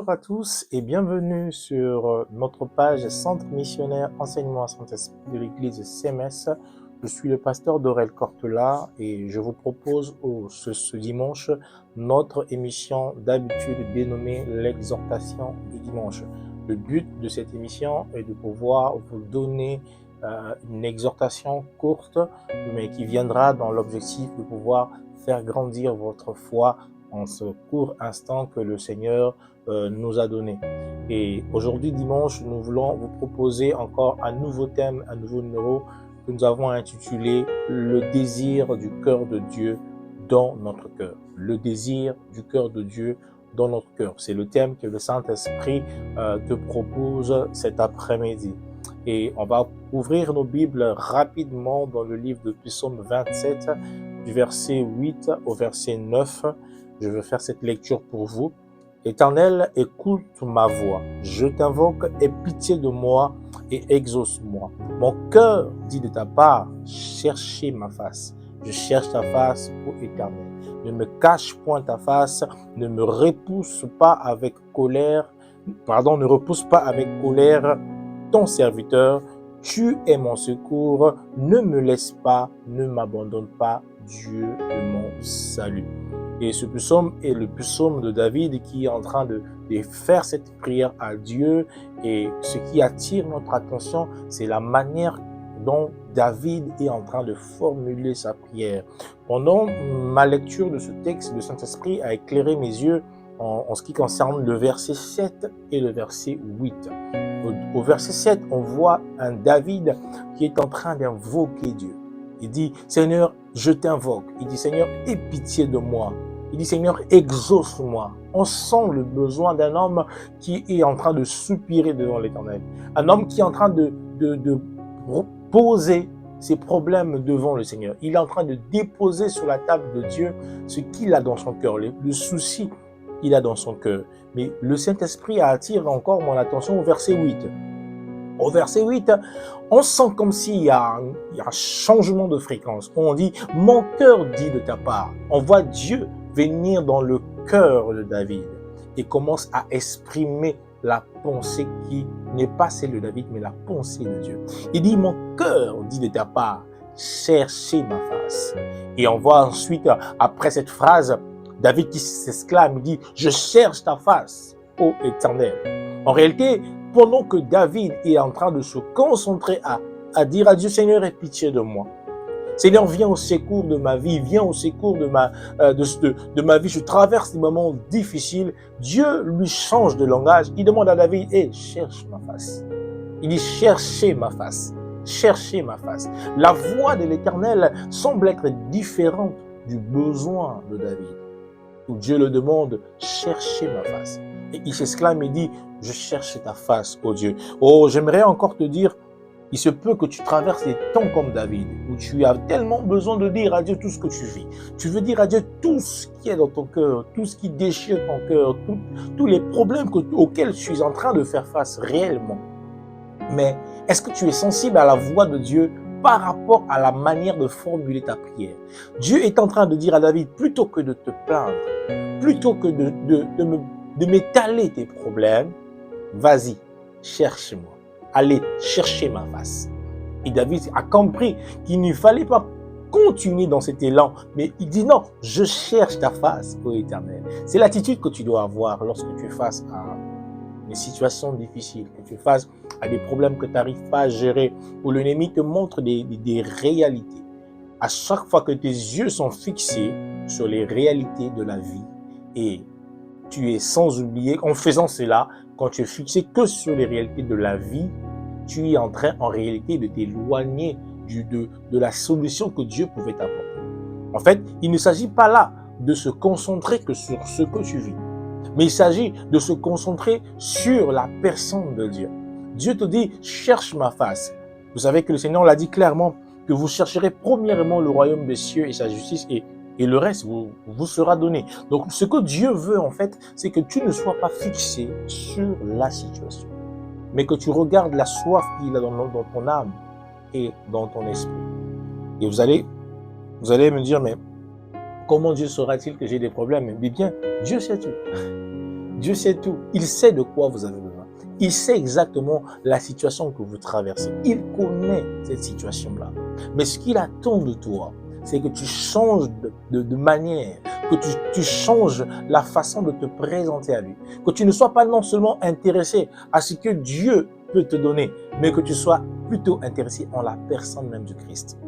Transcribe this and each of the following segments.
Bonjour à tous et bienvenue sur notre page Centre missionnaire enseignement Saint-Esprit de l'église CMS. Je suis le pasteur Dorel Cortela et je vous propose ce dimanche notre émission d'habitude dénommée l'exhortation du dimanche. Le but de cette émission est de pouvoir vous donner une exhortation courte mais qui viendra dans l'objectif de pouvoir faire grandir votre foi en ce court instant que le Seigneur nous a donné. Et aujourd'hui, dimanche, nous voulons vous proposer encore un nouveau thème, un nouveau numéro que nous avons intitulé « Le désir du cœur de Dieu dans notre cœur ». Le désir du cœur de Dieu dans notre cœur. C'est le thème que le Saint-Esprit te propose cet après-midi. Et on va ouvrir nos Bibles rapidement dans le livre de Psaume 27, du verset 8 au verset 9. Je vais faire cette lecture pour vous. Éternel, écoute ma voix. Je t'invoque, aie pitié de moi et exauce-moi. Mon cœur dit de ta part, cherchez ma face. Je cherche ta face, ô Éternel. Ne me cache point ta face, ne repousse pas avec colère ton serviteur. Tu es mon secours, ne me laisse pas, ne m'abandonne pas, Dieu de mon salut. Et ce psaume est le psaume de David qui est en train de faire cette prière à Dieu. Et ce qui attire notre attention, c'est la manière dont David est en train de formuler sa prière. Pendant ma lecture de ce texte, le Saint-Esprit a éclairé mes yeux en ce qui concerne le verset 7 et le verset 8. Au verset 7, on voit un David qui est en train d'invoquer Dieu. Il dit, Seigneur, je t'invoque. Il dit, Seigneur, aie pitié de moi. Il dit, Seigneur, exauce-moi. On sent le besoin d'un homme qui est en train de soupirer devant l'Éternel. Un homme qui est en train de poser ses problèmes devant le Seigneur. Il est en train de déposer sur la table de Dieu ce qu'il a dans son cœur, le souci qu'il a dans son cœur. Mais le Saint-Esprit attire encore mon attention au verset 8. Au verset 8, on sent comme s'il y a un changement de fréquence. On dit, mon cœur dit de ta part. On voit Dieu venir dans le cœur de David et commence à exprimer la pensée qui n'est pas celle de David, mais la pensée de Dieu. Il dit, mon cœur dit de ta part, cherchez ma face. Et on voit ensuite, après cette phrase, David qui s'exclame, il dit, je cherche ta face, ô Éternel. En réalité, pendant que David est en train de se concentrer à dire à Dieu, Seigneur, aie pitié de moi. Seigneur, viens au secours de ma vie, viens au secours de ma vie. Je traverse des moments difficiles. Dieu lui change de langage. Il demande à David, cherche ma face. Il dit, cherchez ma face. Cherchez ma face. La voix de l'Éternel semble être différente du besoin de David. Où Dieu le demande, cherchez ma face. Et il s'exclame et dit, je cherche ta face, ô Dieu. Oh, j'aimerais encore te dire, il se peut que tu traverses des temps comme David, où tu as tellement besoin de dire à Dieu tout ce que tu vis. Tu veux dire à Dieu tout ce qui est dans ton cœur, tout ce qui déchire ton cœur, tous les problèmes auxquels tu es en train de faire face réellement. Mais est-ce que tu es sensible à la voix de Dieu par rapport à la manière de formuler ta prière? Dieu est en train de dire à David, plutôt que de te plaindre, plutôt que de m'étaler tes problèmes, vas-y, cherche-moi. Allez, chercher ma face. Et David a compris qu'il ne fallait pas continuer dans cet élan, mais il dit non, je cherche ta face, ô Éternel. C'est l'attitude que tu dois avoir lorsque tu es face à des situations difficiles, que tu es face à des problèmes que tu n'arrives pas à gérer, où l'ennemi te montre des réalités. À chaque fois que tes yeux sont fixés sur les réalités de la vie, et tu es sans oublier, en faisant cela, quand tu es fixé que sur les réalités de la vie, tu es en train, en réalité, de t'éloigner de la solution que Dieu pouvait t'apporter. En fait, il ne s'agit pas là de se concentrer que sur ce que tu vis, mais il s'agit de se concentrer sur la personne de Dieu. Dieu te dit, cherche ma face. Vous savez que le Seigneur l'a dit clairement, que vous chercherez premièrement le royaume des cieux et sa justice, et le reste vous sera donné. Donc, ce que Dieu veut, en fait, c'est que tu ne sois pas fixé sur la situation, mais que tu regardes la soif qu'il a dans ton âme et dans ton esprit. Et vous allez me dire, mais comment Dieu saura-t-il que j'ai des problèmes? Eh bien, Dieu sait tout. Dieu sait tout. Il sait de quoi vous avez besoin. Il sait exactement la situation que vous traversez. Il connaît cette situation-là. Mais ce qu'il attend de toi, c'est que tu changes de manière, que tu changes la façon de te présenter à lui. Que tu ne sois pas non seulement intéressé à ce que Dieu peut te donner, mais que tu sois plutôt intéressé en la personne même du Christ.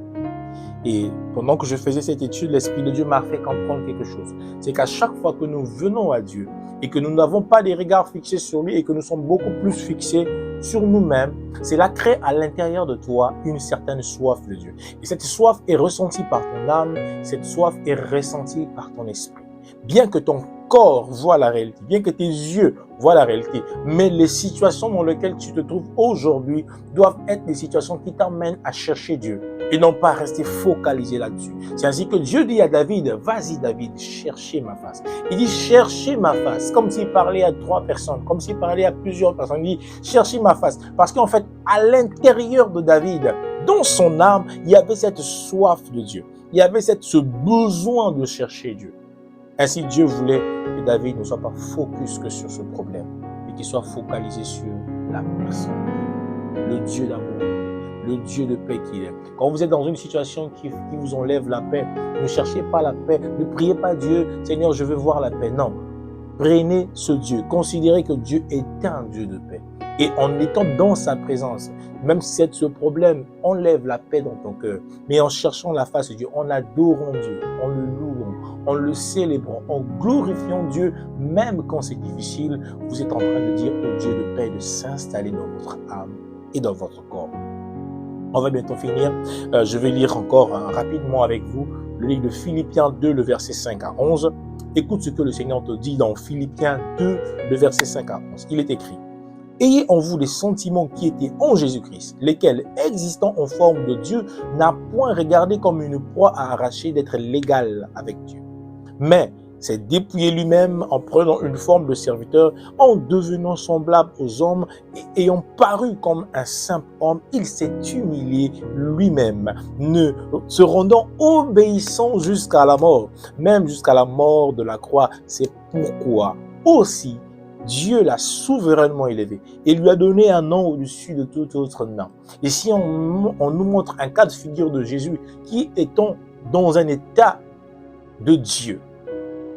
Et pendant que je faisais cette étude, l'Esprit de Dieu m'a fait comprendre quelque chose. C'est qu'à chaque fois que nous venons à Dieu et que nous n'avons pas des regards fixés sur lui et que nous sommes beaucoup plus fixés sur nous-mêmes, cela crée à l'intérieur de toi une certaine soif de Dieu. Et cette soif est ressentie par ton âme, cette soif est ressentie par ton esprit. Bien que ton corps voit la réalité, bien que tes yeux voient la réalité, mais les situations dans lesquelles tu te trouves aujourd'hui doivent être des situations qui t'emmènent à chercher Dieu et non pas rester focalisé là-dessus. C'est ainsi que Dieu dit à David, vas-y David, cherchez ma face. Il dit cherchez ma face, comme s'il parlait à 3 personnes, comme s'il parlait à plusieurs personnes. Il dit cherchez ma face, parce qu'en fait, à l'intérieur de David, dans son âme, il y avait cette soif de Dieu. Il y avait ce besoin de chercher Dieu. Ainsi, Dieu voulait que David ne soit pas focus que sur ce problème, mais qu'il soit focalisé sur la personne, le Dieu d'amour, le Dieu de paix qu'il est. Quand vous êtes dans une situation qui vous enlève la paix, ne cherchez pas la paix, ne priez pas Dieu, Seigneur, je veux voir la paix. Non, prenez ce Dieu, considérez que Dieu est un Dieu de paix. Et en étant dans sa présence, même si ce problème enlève la paix dans ton cœur, mais en cherchant la face de Dieu, en adorant Dieu, en le louant, en le célébrant, en glorifiant Dieu, même quand c'est difficile, vous êtes en train de dire au Dieu de paix de s'installer dans votre âme et dans votre corps. On va bientôt finir. Je vais lire encore rapidement avec vous le livre de Philippiens 2, le verset 5 à 11. Écoute ce que le Seigneur te dit dans Philippiens 2, le verset 5 à 11. Il est écrit: ayez en vous les sentiments qui étaient en Jésus-Christ, lesquels, existant en forme de Dieu, n'a point regardé comme une proie à arracher d'être l'égal avec Dieu. Mais s'est dépouillé lui-même en prenant une forme de serviteur, en devenant semblable aux hommes et ayant paru comme un simple homme, il s'est humilié lui-même, ne se rendant obéissant jusqu'à la mort, même jusqu'à la mort de la croix. C'est pourquoi aussi Dieu l'a souverainement élevé et lui a donné un nom au-dessus de tout autre nom. Et si on nous montre un cas de figure de Jésus qui étant dans un état de Dieu,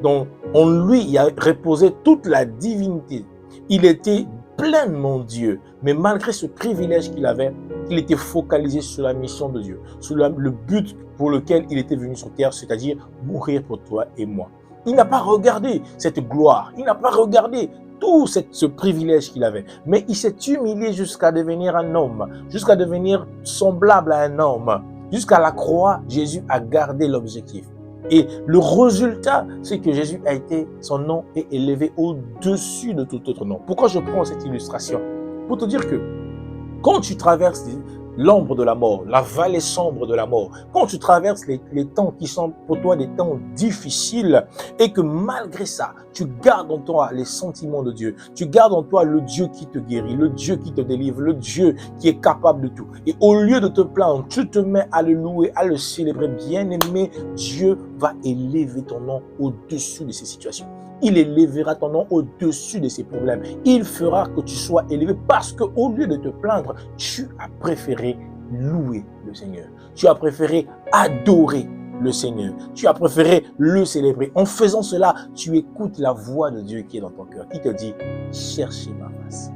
donc en lui il a reposé toute la divinité, il était pleinement Dieu, mais malgré ce privilège qu'il avait, il était focalisé sur la mission de Dieu, sur le but pour lequel il était venu sur terre, c'est-à-dire mourir pour toi et moi. Il n'a pas regardé cette gloire, il n'a pas regardé tout ce privilège qu'il avait, mais il s'est humilié jusqu'à devenir un homme, jusqu'à devenir semblable à un homme. Jusqu'à la croix, Jésus a gardé l'objectif. Et le résultat, c'est que Jésus a été, son nom est élevé au-dessus de tout autre nom. Pourquoi je prends cette illustration? Pour te dire que quand tu traverses l'ombre de la mort, la vallée sombre de la mort, quand tu traverses les temps qui sont pour toi des temps difficiles et que malgré ça, tu gardes en toi les sentiments de Dieu, tu gardes en toi le Dieu qui te guérit, le Dieu qui te délivre, le Dieu qui est capable de tout. Et au lieu de te plaindre, tu te mets à le louer, à le célébrer. Bien-aimé, Dieu va élever ton nom au-dessus de ces situations. Il élèvera ton nom au-dessus de ces problèmes. Il fera que tu sois élevé parce qu'au lieu de te plaindre, tu as préféré louer le Seigneur. Tu as préféré adorer le Seigneur. Tu as préféré le célébrer. En faisant cela, tu écoutes la voix de Dieu qui est dans ton cœur, qui te dit « Cherchez ma face.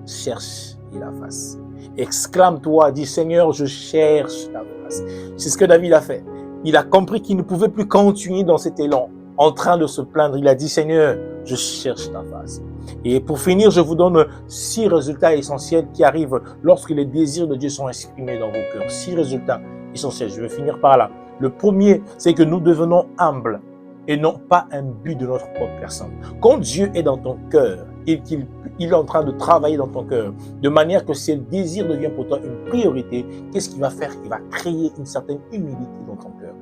Cherche la face. » Exclame-toi, dis « Seigneur, je cherche ta face. » C'est ce que David a fait. Il a compris qu'il ne pouvait plus continuer dans cet élan. En train de se plaindre, il a dit « Seigneur, je cherche ta face. » Et pour finir, je vous donne 6 résultats essentiels qui arrivent lorsque les désirs de Dieu sont exprimés dans vos cœurs. 6 résultats essentiels. Je vais finir par là. Le premier, c'est que nous devenons humbles et non pas un but de notre propre personne. Quand Dieu est dans ton cœur et qu'il est en train de travailler dans ton cœur, de manière que si le désir devient pour toi une priorité, qu'est-ce qu'il va faire? Il va créer une certaine humilité dans ton cœur.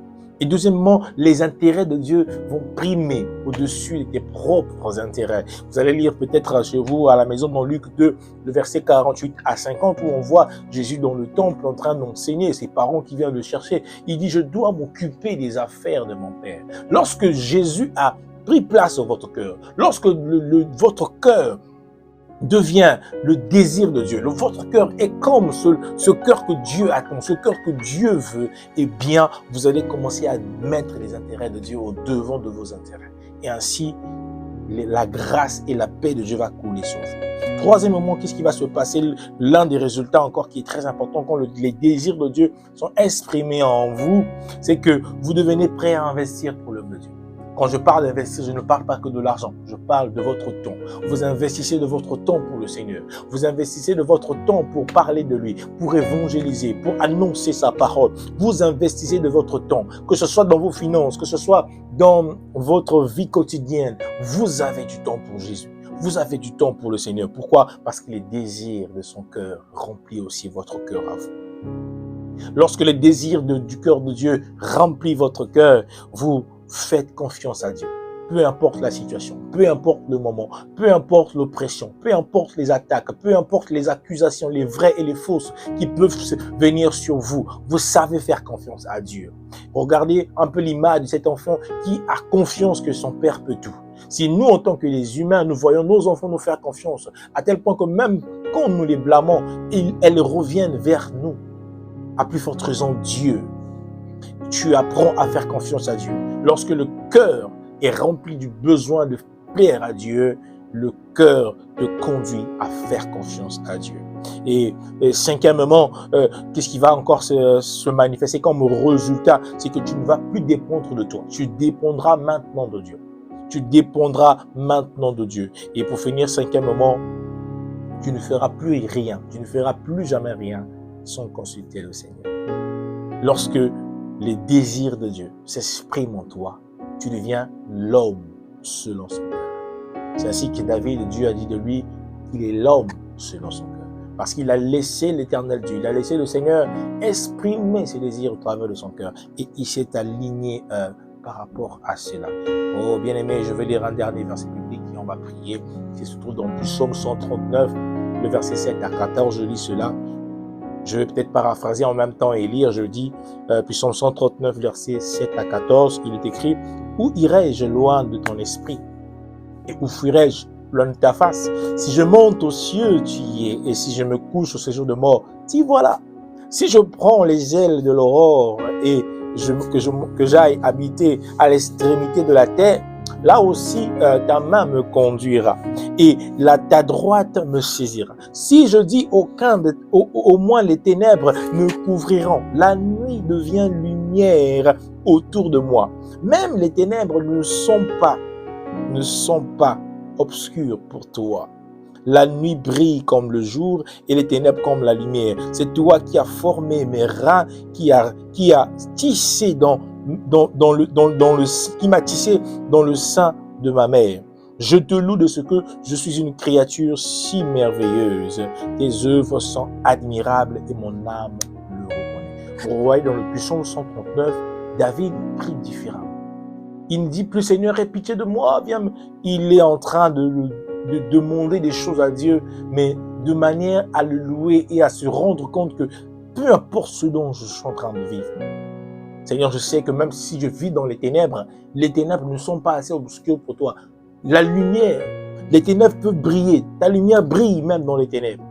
Et deuxièmement, les intérêts de Dieu vont primer au-dessus de tes propres intérêts. Vous allez lire peut-être chez vous à la maison dans Luc 2, le verset 48 à 50, où on voit Jésus dans le temple en train d'enseigner, ses parents qui viennent le chercher. Il dit, je dois m'occuper des affaires de mon Père. Lorsque Jésus a pris place dans votre cœur, lorsque votre cœur devient le désir de Dieu, votre cœur est comme ce cœur que Dieu attend, ce cœur que Dieu veut, eh bien, vous allez commencer à mettre les intérêts de Dieu au devant de vos intérêts. Et ainsi, la grâce et la paix de Dieu va couler sur vous. Troisièmement, qu'est-ce qui va se passer? L'un des résultats encore qui est très important quand les désirs de Dieu sont exprimés en vous, c'est que vous devenez prêt à investir pour l'œuvre de Dieu. Quand je parle d'investir, je ne parle pas que de l'argent. Je parle de votre temps. Vous investissez de votre temps pour le Seigneur. Vous investissez de votre temps pour parler de lui, pour évangéliser, pour annoncer sa parole. Vous investissez de votre temps, que ce soit dans vos finances, que ce soit dans votre vie quotidienne. Vous avez du temps pour Jésus. Vous avez du temps pour le Seigneur. Pourquoi? Parce que les désirs de son cœur remplissent aussi votre cœur à vous. Lorsque les désirs du cœur de Dieu remplissent votre cœur, vous faites confiance à Dieu. Peu importe la situation, peu importe le moment, peu importe l'oppression, peu importe les attaques, peu importe les accusations, les vraies et les fausses qui peuvent venir sur vous, vous savez faire confiance à Dieu. Regardez un peu l'image de cet enfant qui a confiance que son père peut tout. Si nous, en tant que les humains, nous voyons nos enfants nous faire confiance, à tel point que même quand nous les blâmons, elles reviennent vers nous. À plus forte raison, Dieu. Tu apprends à faire confiance à Dieu. Lorsque le cœur est rempli du besoin de plaire à Dieu, le cœur te conduit à faire confiance à Dieu. Et cinquièmement, qu'est-ce qui va encore se manifester comme résultat? C'est que tu ne vas plus dépendre de toi. Tu dépendras maintenant de Dieu. Tu dépendras maintenant de Dieu. Et pour finir, cinquièmement, tu ne feras plus rien. Tu ne feras plus jamais rien sans consulter le Seigneur. Lorsque les désirs de Dieu s'expriment en toi, tu deviens l'homme selon son cœur. C'est ainsi que David, Dieu a dit de lui qu'il est l'homme selon son cœur. Parce qu'il a laissé l'éternel Dieu, il a laissé le Seigneur exprimer ses désirs au travers de son cœur. Et il s'est aligné par rapport à cela. Oh bien-aimé, je vais lire un dernier verset biblique et on va prier. C'est se trouve dans le psaume 139, le verset 7 à 14, je lis cela. Je vais peut-être paraphraser en même temps et lire, je dis, psaume 139, versets 7 à 14, il est écrit « Où irai-je loin de ton esprit? Et où fuirai-je loin de ta face? Si je monte aux cieux, tu y es, et si je me couche au séjour de mort, t'y voilà. Si je prends les ailes de l'aurore et que j'aille habiter à l'extrémité de la terre, là aussi ta main me conduira et ta droite me saisira. Si je dis au moins les ténèbres me couvriront, la nuit devient lumière autour de moi. Même les ténèbres ne sont pas obscures pour toi. La nuit brille comme le jour et les ténèbres comme la lumière. C'est toi qui as formé mes reins, qui a tissé qui m'a tissé dans le sein de ma mère. Je te loue de ce que je suis une créature si merveilleuse. Tes œuvres sont admirables et mon âme le reconnaît. Vous voyez dans le psaume 139, David prie différemment. Il ne dit plus Seigneur, aie pitié de moi, viens. Il est en train de demander des choses à Dieu, mais de manière à le louer et à se rendre compte que peu importe ce dont je suis en train de vivre, Seigneur, je sais que même si je vis dans les ténèbres ne sont pas assez obscures pour toi. La lumière, les ténèbres peuvent briller, ta lumière brille même dans les ténèbres.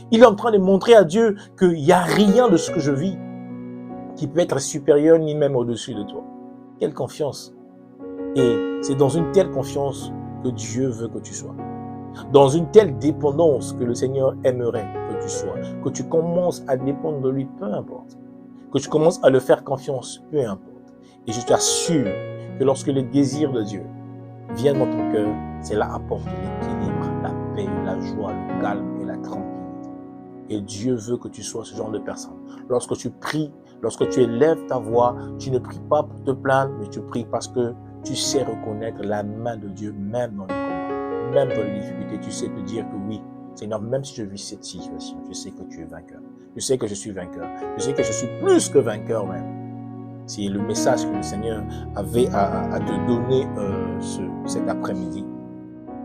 Il est en train de montrer à Dieu qu'il n'y a rien de ce que je vis qui peut être supérieur ni même au-dessus de toi. Quelle confiance! Et c'est dans une telle confiance que Dieu veut que tu sois. Dans une telle dépendance que le Seigneur aimerait que tu sois. Que tu commences à dépendre de lui, peu importe. Que tu commences à le faire confiance, peu importe. Et je t'assure que lorsque les désirs de Dieu viennent dans ton cœur, cela apporte l'équilibre, la paix, la joie, le calme et la tranquillité. Et Dieu veut que tu sois ce genre de personne. Lorsque tu pries, lorsque tu élèves ta voix, tu ne pries pas pour te plaindre, mais tu pries parce que tu sais reconnaître la main de Dieu, même dans les combats, même dans les difficultés. Tu sais te dire que oui, Seigneur, même si je vis cette situation, je sais que tu es vainqueur. Je sais que je suis vainqueur. Je sais que je suis plus que vainqueur même. C'est le message que le Seigneur avait à te donner cet après-midi.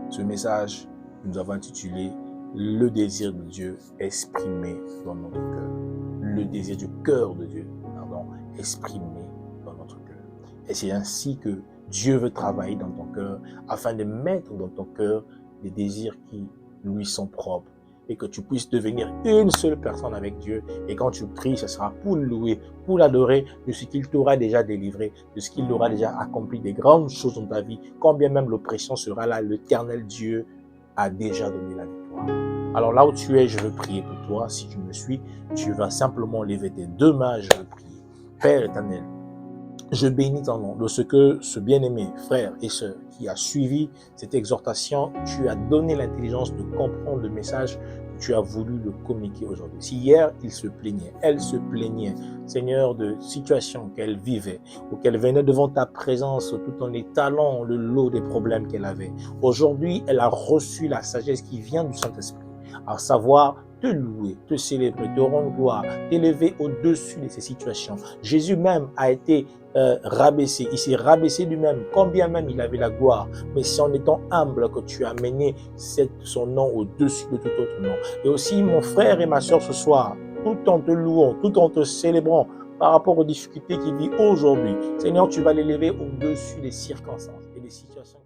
Ce message, nous avons intitulé « Le désir de Dieu exprimé dans notre cœur ». Le désir du cœur de Dieu, exprimé dans notre cœur. Et c'est ainsi que Dieu veut travailler dans ton cœur afin de mettre dans ton cœur des désirs qui lui sont propres et que tu puisses devenir une seule personne avec Dieu. Et quand tu pries, ce sera pour le louer, pour l'adorer de ce qu'il t'aura déjà délivré, de ce qu'il aura déjà accompli, des grandes choses dans ta vie. Quand bien même l'oppression sera là, l'Éternel Dieu a déjà donné la victoire. Alors là où tu es, je veux prier pour toi. Si tu me suis, tu vas simplement lever tes deux mains, je veux prier. Père éternel, je bénis ton nom de ce que ce bien-aimé frère et sœur qui a suivi cette exhortation, tu as donné l'intelligence de comprendre le message que tu as voulu le communiquer aujourd'hui. Si hier, il se plaignait, elle se plaignait, Seigneur, de situations qu'elle vivait ou qu'elle venait devant ta présence tout en étalant le lot des problèmes qu'elle avait. Aujourd'hui, elle a reçu la sagesse qui vient du Saint-Esprit, à savoir te louer, te célébrer, te rendre gloire, t'élever au-dessus de ces situations. Jésus même a été rabaissé, il s'est rabaissé lui-même, combien même il avait la gloire, mais c'est en étant humble que tu as mené son nom au-dessus de tout autre nom. Et aussi mon frère et ma soeur ce soir, tout en te louant, tout en te célébrant par rapport aux difficultés qu'il vit aujourd'hui, Seigneur, tu vas l'élever au-dessus des circonstances et des situations.